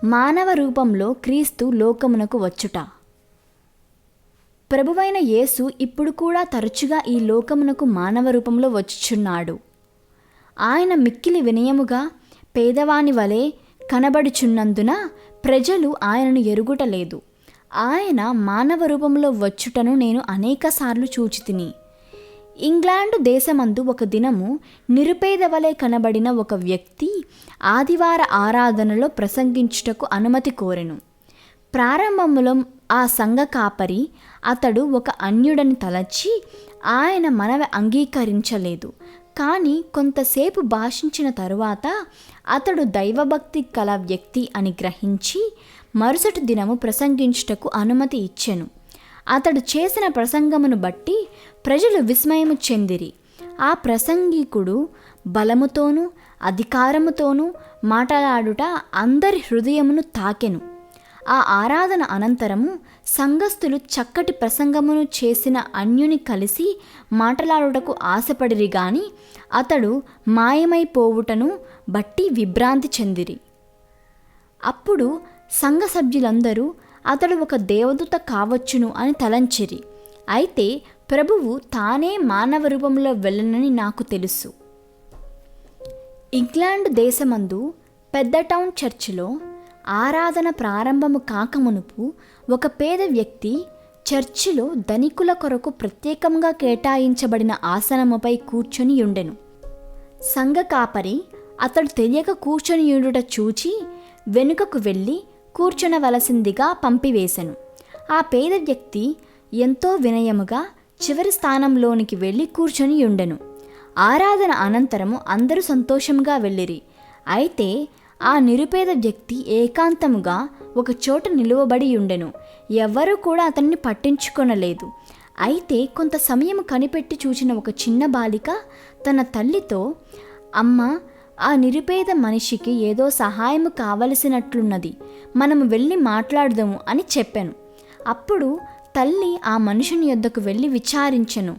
మానవ రూపంలో క్రీస్తు లోకమునకు వచ్చుట. ప్రభువైన యేసు ఇప్పుడు కూడా తరచుగా ఈ లోకమునకు మానవ రూపంలో వచ్చుచున్నాడు. ఆయన మిక్కిలి వినయముగా పేదవాని వలె కనబడుచున్నందున ప్రజలు ఆయనను ఎరుగుటలేదు. ఆయన మానవ రూపంలో వచ్చుటను నేను అనేకసార్లు చూచితిని. ఇంగ్లాండు దేశమందు ఒక దినము నిరుపేద వలె కనబడిన ఒక వ్యక్తి ఆదివార ఆరాధనలో ప్రసంగించుటకు అనుమతి కోరెను. ప్రారంభములో ఆ సంఘ కాపరి అతడు ఒక అన్యుడని తలచి ఆయన మనవి అంగీకరించలేదు. కానీ కొంతసేపు భాషించిన తరువాత అతడు దైవభక్తి కల వ్యక్తి అని గ్రహించి మరుసటి దినము ప్రసంగించుటకు అనుమతి ఇచ్చెను. అతడు చేసిన ప్రసంగమును బట్టి ప్రజలు విస్మయము చెందిరి. ఆ ప్రసంగికుడు బలముతోనూ అధికారముతోనూ మాట్లాడుట అందరి హృదయమును తాకెను. ఆ ఆరాధన అనంతరము సంఘస్థులు చక్కటి ప్రసంగమును చేసిన అన్యుని కలిసి మాట్లాడుటకు ఆశపడిరి గాని అతడు మాయమైపోవుటను బట్టి విభ్రాంతి చెందిరి. అప్పుడు సంఘ సభ్యులందరూ అతడు ఒక దేవదూత కావచ్చును అని తలంచిరి. అయితే ప్రభువు తానే మానవ రూపంలో వెళ్ళనని నాకు తెలుసు. ఇంగ్లాండ్ దేశమందు పెద్ద టౌన్ చర్చిలో ఆరాధన ప్రారంభము కాకమునుపు ఒక పేద వ్యక్తి చర్చిలో ధనికుల కొరకు ప్రత్యేకంగా కేటాయించబడిన ఆసనముపై కూర్చొని ఉండెను. సంఘ కాపరి అతడు తెలియక కూర్చొని ఉండుట చూచి వెనుకకు వెళ్ళి కూర్చొనవలసిందిగా పంపివేశను. ఆ పేద వ్యక్తి ఎంతో వినయముగా చివరి స్థానంలోనికి వెళ్ళి కూర్చొని ఉండెను. ఆరాధన అనంతరము అందరూ సంతోషంగా వెళ్ళిరి. అయితే ఆ నిరుపేద వ్యక్తి ఏకాంతముగా ఒక చోట నిలువబడి ఉండెను. ఎవ్వరూ కూడా అతన్ని పట్టించుకొనలేదు. అయితే కొంత సమయం కనిపెట్టి చూచిన ఒక చిన్న బాలిక తన తల్లితో, అమ్మ, ఆ నిరుపేద మనిషికి ఏదో సహాయము కావలసినట్లున్నది, మనము వెళ్ళి మాట్లాడదాము అని చెప్పాను. అప్పుడు తల్లి ఆ మనుషుని యొద్దకు వెళ్ళి విచారించెను.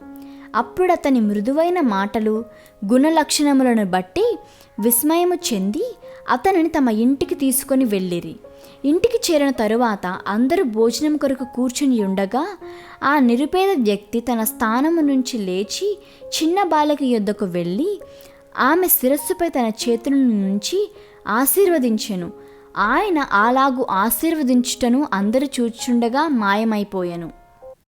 అప్పుడు అతని మృదువైన మాటలు గుణలక్షణములను బట్టి విస్మయము చెంది అతనిని తమ ఇంటికి తీసుకొని వెళ్ళిరి. ఇంటికి చేరిన తరువాత అందరూ భోజనం కొరకు కూర్చుని ఉండగా ఆ నిరుపేద వ్యక్తి తన స్థానము నుంచి లేచి చిన్న బాలిక యొద్దకు వెళ్ళి ఆమె శిరస్సుపై తన చేతులను నుంచి ఆశీర్వదించెను. ఆయన అలాగు ఆశీర్వదించుటను అందరూ చూచుండగా మాయమైపోయెను.